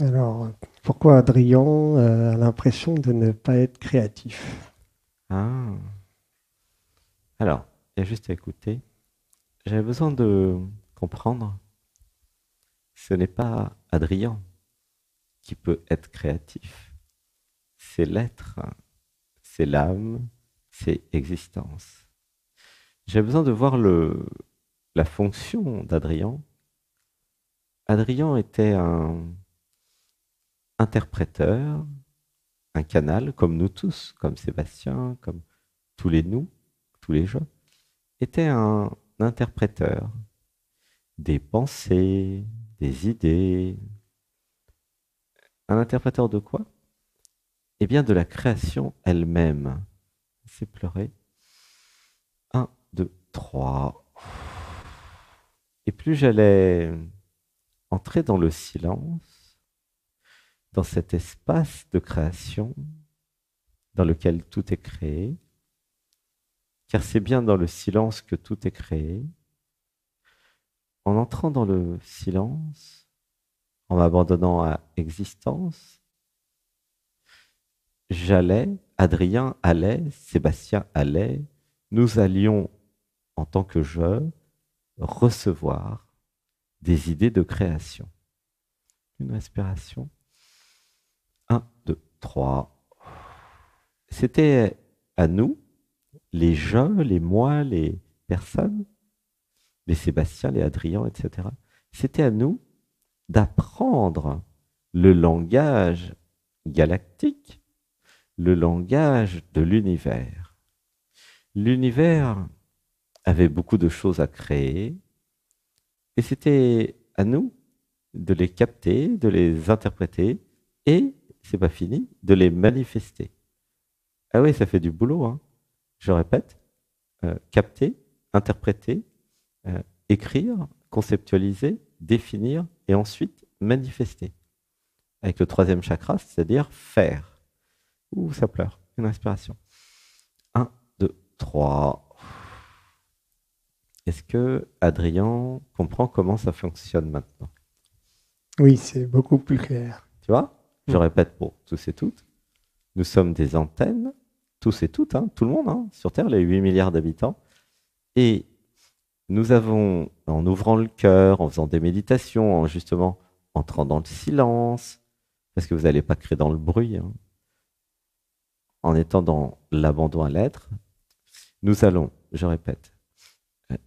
Alors, pourquoi Adrien a l'impression de ne pas être créatif? Ah, alors, il y a juste à écouter. J'avais besoin de comprendre, ce n'est pas Adrien qui peut être créatif, c'est l'être, c'est l'âme, c'est existence. J'ai besoin de voir la fonction d'Adrien. Adrien était un interpréteur, un canal, comme nous tous, comme Sébastien, comme tous les nous, tous les jeux, était un interpréteur des pensées, des idées. Un interpréteur de quoi? Eh bien, de la création elle-même. C'est pleurer. Un, deux, trois. Et plus j'allais entrer dans le silence, dans cet espace de création dans lequel tout est créé, car c'est bien dans le silence que tout est créé, en entrant dans le silence, en m'abandonnant à existence, j'allais, Adrien allait, Sébastien allait, nous allions, en tant que je, recevoir des idées de création. Une respiration. Un, deux, trois. C'était à nous, les je, les moi, les personnes, les Sébastien, les Adrien, etc. C'était à nous d'apprendre le langage galactique, le langage de l'univers. L'univers avait beaucoup de choses à créer et c'était à nous de les capter, de les interpréter et, c'est pas fini, de les manifester. Ah oui, ça fait du boulot, hein. Je répète, capter, interpréter, écrire, conceptualiser, définir et ensuite manifester. Avec le troisième chakra, c'est-à-dire faire. Ouh, ça pleure. Une respiration. Un, deux, trois. Est-ce que Adrien comprend comment ça fonctionne maintenant? Oui, c'est beaucoup plus clair. Tu vois? Je Mm. répète pour tous et toutes. Nous sommes des antennes, tous et toutes, hein, tout le monde, hein, sur Terre, les 8 milliards d'habitants. Et nous avons, en ouvrant le cœur, en faisant des méditations, en justement entrant dans le silence, parce que vous n'allez pas créer dans le bruit, hein, en étant dans l'abandon à l'être, nous allons, je répète,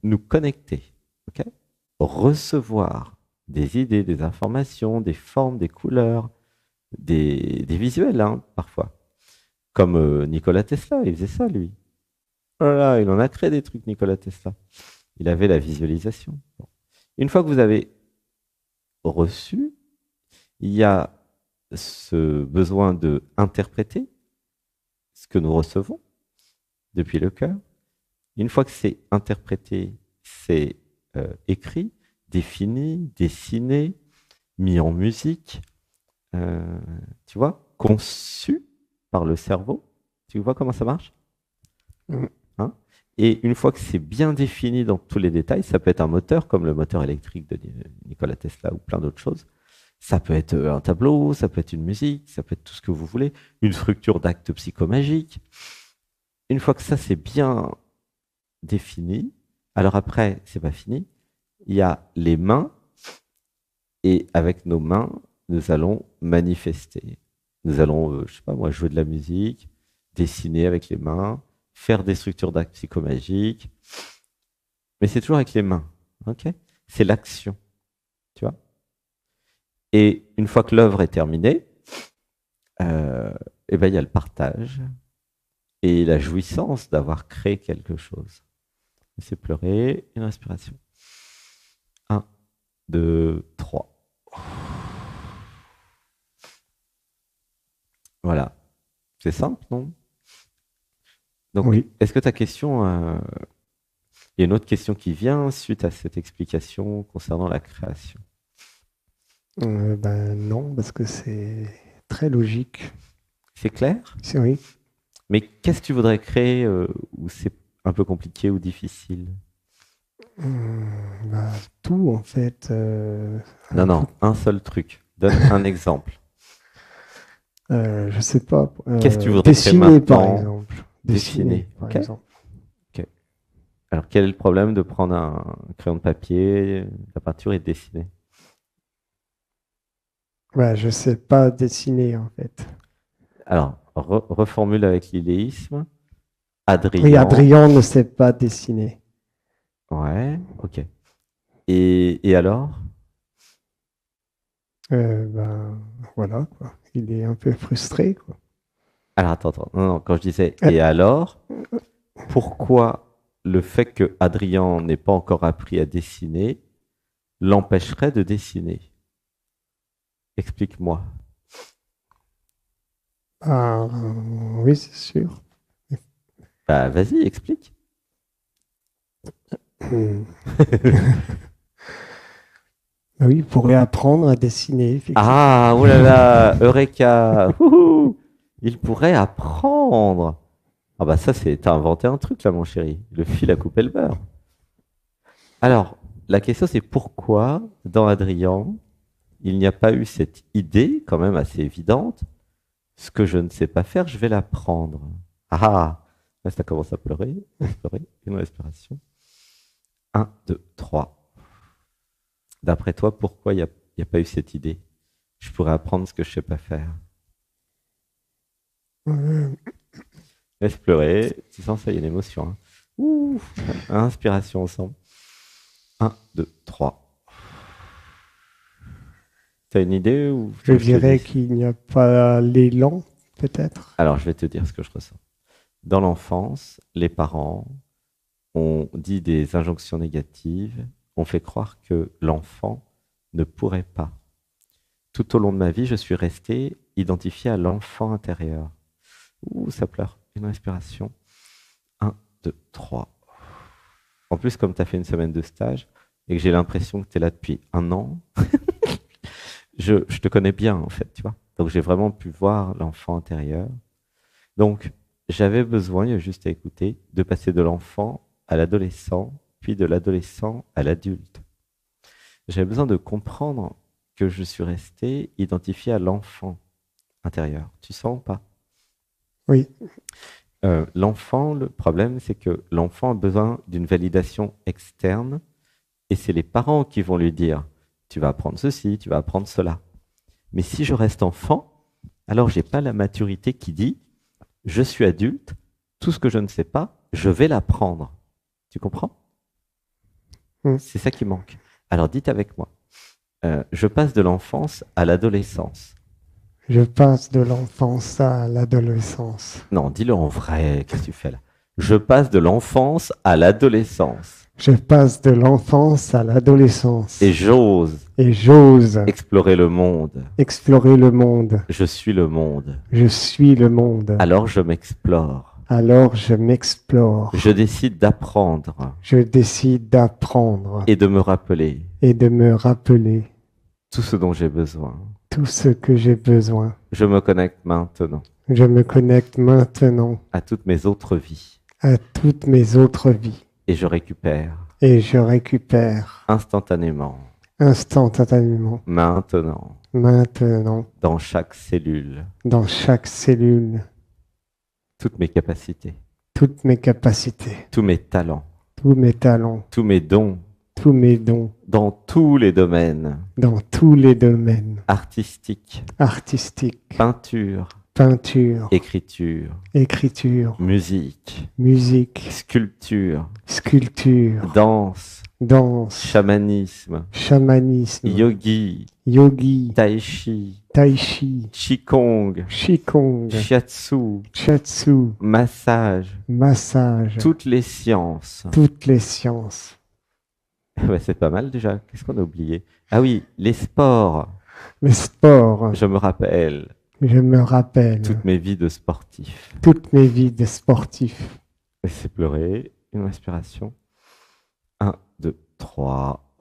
nous connecter, ok, recevoir des idées, des informations, des formes, des couleurs, des visuels, hein, parfois. Comme Nikola Tesla, il faisait ça, lui. Oh là là, il en a créé des trucs, Nikola Tesla. Il avait la visualisation. Bon. Une fois que vous avez reçu, il y a ce besoin de interpréter ce que nous recevons depuis le cœur. Une fois que c'est interprété, c'est écrit, défini, dessiné, mis en musique, euh, tu vois, conçu par le cerveau. Tu vois comment ça marche? Mm. Hein. Et une fois que c'est bien défini dans tous les détails, ça peut être un moteur comme le moteur électrique de Nikola Tesla ou plein d'autres choses. Ça peut être un tableau, ça peut être une musique, ça peut être tout ce que vous voulez, une structure d'acte psychomagique. Une fois que ça c'est bien défini, alors après, c'est pas fini, il y a les mains et avec nos mains, nous allons manifester. Nous allons, je sais pas moi, jouer de la musique, dessiner avec les mains, faire des structures d'actes psychomagiques, mais c'est toujours avec les mains, ok? C'est l'action, tu vois? Et une fois que l'œuvre est terminée, eh ben, il y a le partage et la jouissance d'avoir créé quelque chose. C'est pleurer, une respiration. Un, deux, trois. Voilà. C'est simple, non? Donc, Oui. est-ce que ta question, il y a une autre question qui vient suite à cette explication concernant la création? Ben non, parce que c'est très logique. C'est clair? C'est oui. Mais qu'est-ce que tu voudrais créer où c'est un peu compliqué ou difficile? Bah, tout en fait. Non, Un peu. non, un seul truc. Donne un exemple. Je sais pas. Qu'est-ce que tu voudrais créer Dessiner, par maintenant? exemple. Dessiner, Par ok. exemple. Alors, quel est le problème de prendre un crayon de papier, la peinture et de dessiner? Ouais, je sais pas dessiner, en fait. Alors, reformule avec l'idéisme. Oui, Adrien. Adrien ne sait pas dessiner. Ouais, ok. Et alors? Ben, voilà, quoi. Il est un peu frustré, quoi. Alors, attends. Non, non, quand je disais Euh, et alors, pourquoi le fait que Adrien n'ait pas encore appris à dessiner l'empêcherait de dessiner? Explique-moi. ah, oui, c'est sûr. Bah, vas-y, explique. Hmm. Oui, il pourrait apprendre à dessiner, effectivement. Ah, oh là là, Eureka! Wouhou. Il pourrait apprendre. Ah bah ça, t'as inventé un truc là, mon chéri. Le fil à couper le beurre. Alors, la question c'est pourquoi, dans Adrien, il n'y a pas eu cette idée, quand même assez évidente, ce que je ne sais pas faire, je vais l'apprendre. Ah, là, ça commence à pleurer, une respiration. 1, 2, 3. D'après toi, pourquoi il n'y a pas eu cette idée? Je pourrais apprendre ce que je ne sais pas faire. Laisse pleurer, tu sens ça, il y a une émotion. Hein. Ouh, inspiration ensemble. 1, 2, 3. Tu as une idée ou Je dirais qu'il n'y a pas l'élan, peut-être. Alors, je vais te dire ce que je ressens. Dans l'enfance, les parents ont dit des injonctions négatives, ont fait croire que l'enfant ne pourrait pas. Tout au long de ma vie, je suis resté identifié à l'enfant intérieur. Ouh, ça pleure. Une respiration. 1, 2, 3. En plus, comme tu as fait une semaine de stage et que j'ai l'impression que tu es là depuis 1 an, je te connais bien, en fait, tu vois. Donc, j'ai vraiment pu voir l'enfant intérieur. Donc, j'avais besoin, il y a juste à écouter, de passer de l'enfant à l'adolescent, puis de l'adolescent à l'adulte. J'avais besoin de comprendre que je suis resté identifié à l'enfant intérieur. Tu sens ou pas? Oui. L'enfant, le problème, c'est que l'enfant a besoin d'une validation externe et c'est les parents qui vont lui dire tu vas apprendre ceci, tu vas apprendre cela. Mais si je reste enfant, alors j'ai pas la maturité qui dit je suis adulte, tout ce que je ne sais pas, je vais l'apprendre. Tu comprends? C'est ça qui manque. Alors dites avec moi. Je passe de l'enfance à l'adolescence. Je passe de l'enfance à l'adolescence. Non, dis-le en vrai, qu'est-ce que tu fais là? Je passe de l'enfance à l'adolescence. Je passe de l'enfance à l'adolescence. Et j'ose. Et j'ose. Explorer le monde. Explorer le monde. Je suis le monde. Je suis le monde. Alors je m'explore. Alors je m'explore. Je décide d'apprendre. Je décide d'apprendre. Et de me rappeler. Et de me rappeler. Tout ce dont j'ai besoin. Tout ce que j'ai besoin. Je me connecte maintenant. Je me connecte maintenant. À toutes mes autres vies. À toutes mes autres vies. Et je récupère. Et je récupère. Instantanément. Instantanément. Maintenant. Maintenant. Dans chaque cellule. Dans chaque cellule. Toutes mes capacités. Toutes mes capacités. Tous mes talents. Tous mes talents. Tous mes dons. Tous mes dons. Dans tous les domaines. Dans tous les domaines. Artistiques. Artistiques. Peinture. Peinture. Écriture. Écriture. Musique. Musique. Sculpture. Sculpture. Danse. Danse. Chamanisme. Chamanisme. Yogi. Yogi. Tai Chi. Tai Chi. Qigong. Qigong. Shiatsu. Shiatsu. Massage. Massage. Toutes les sciences. Toutes les sciences. Ouais, c'est pas mal déjà. Qu'est-ce qu'on a oublié? Ah oui, les sports. Le sport. Je me rappelle. Je me rappelle. Toutes mes vies de sportif. Toutes mes vies de sportif. Laissez pleurer. Une respiration. 1, 2, 3.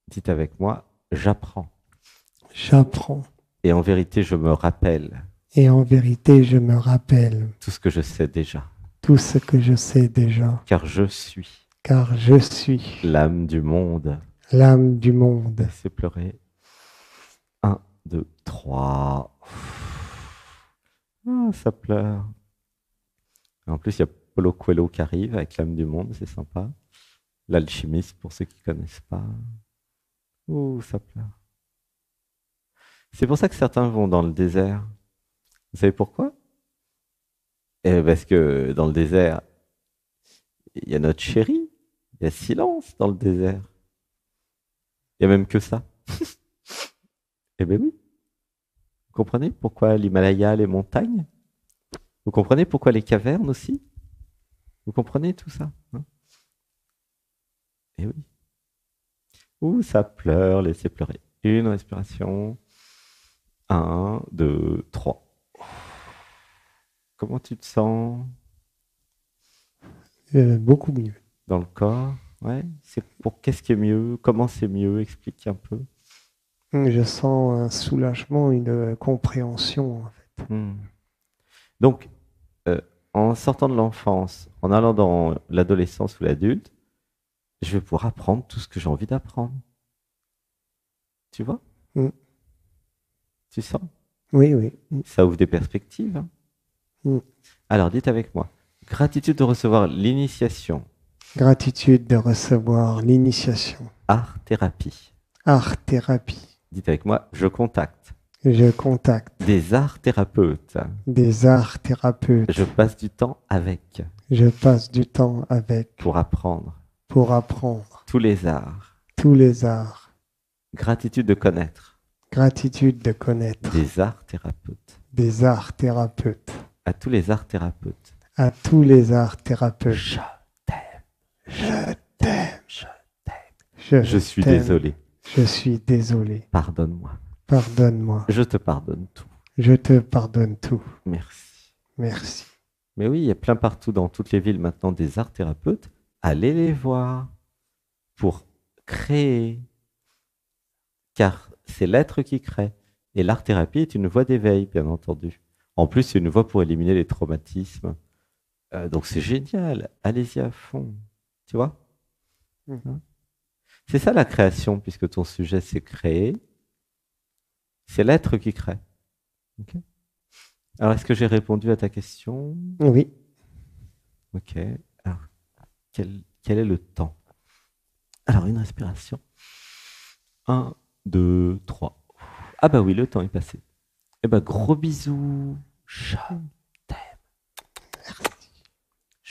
Dites avec moi, j'apprends. J'apprends. Et en vérité, je me rappelle. Et en vérité, je me rappelle. Tout ce que je sais déjà. Tout ce que je sais déjà. Car je suis. Car je suis. L'âme du monde. L'âme du monde. Laissez pleurer. 1, 2, 3. Ah, ça pleure. En plus, il y a Paulo Coelho qui arrive avec l'âme du monde, c'est sympa. L'alchimiste, pour ceux qui ne connaissent pas. Ouh, ça pleure. C'est pour ça que certains vont dans le désert. Vous savez pourquoi? Parce que dans le désert, il y a notre chéri. Il y a silence dans le désert. Il n'y a même que ça. Eh bien oui. Vous comprenez pourquoi l'Himalaya, les montagnes? Vous comprenez pourquoi les cavernes aussi? Vous comprenez tout ça, hein? Eh oui. Ouh, ça pleure, laissez pleurer. Une respiration. 1, 2, 3. Comment tu te sens Beaucoup mieux. dans le corps? Ouais. Qu'est-ce qui est mieux? Comment c'est mieux? Explique un peu. Je sens un soulagement, une compréhension, en fait. Donc, en sortant de l'enfance, en allant dans l'adolescence ou l'adulte, je vais pouvoir apprendre tout ce que j'ai envie d'apprendre. Tu vois? Mm. Tu sens? Oui, oui. Ça ouvre des perspectives, hein. Alors, dites avec moi. Gratitude de recevoir l'initiation. Gratitude de recevoir l'initiation. Art-thérapie. Art-thérapie. Dites avec moi, je contacte. Je contacte. Des art-thérapeutes. Des art-thérapeutes. Je passe du temps avec. Je passe du temps avec. Pour apprendre. Pour apprendre. Tous les arts. Tous les arts. Gratitude de connaître. Gratitude de connaître. Des art-thérapeutes. Des art-thérapeutes. À tous les art-thérapeutes. À tous les art-thérapeutes. Je t'aime. Je t'aime. Je t'aime. Je suis désolé. Je suis désolé. Pardonne-moi. Pardonne-moi. Je te pardonne tout. Je te pardonne tout. Merci. Merci. Mais oui, il y a plein partout dans toutes les villes maintenant des art-thérapeutes. Allez les voir pour créer. Car c'est l'être qui crée. Et l'art-thérapie est une voie d'éveil, bien entendu. En plus, c'est une voie pour éliminer les traumatismes. Donc c'est génial. Allez-y à fond. Tu vois? C'est ça la création, puisque ton sujet c'est créer. C'est l'être qui crée. Okay. Alors, est-ce que j'ai répondu à ta question? Oui. Ok. Alors, quel est le temps? Alors, une respiration. 1, 2, 3. Ah bah oui, le temps est passé. Eh ben, gros bisous. Ciao.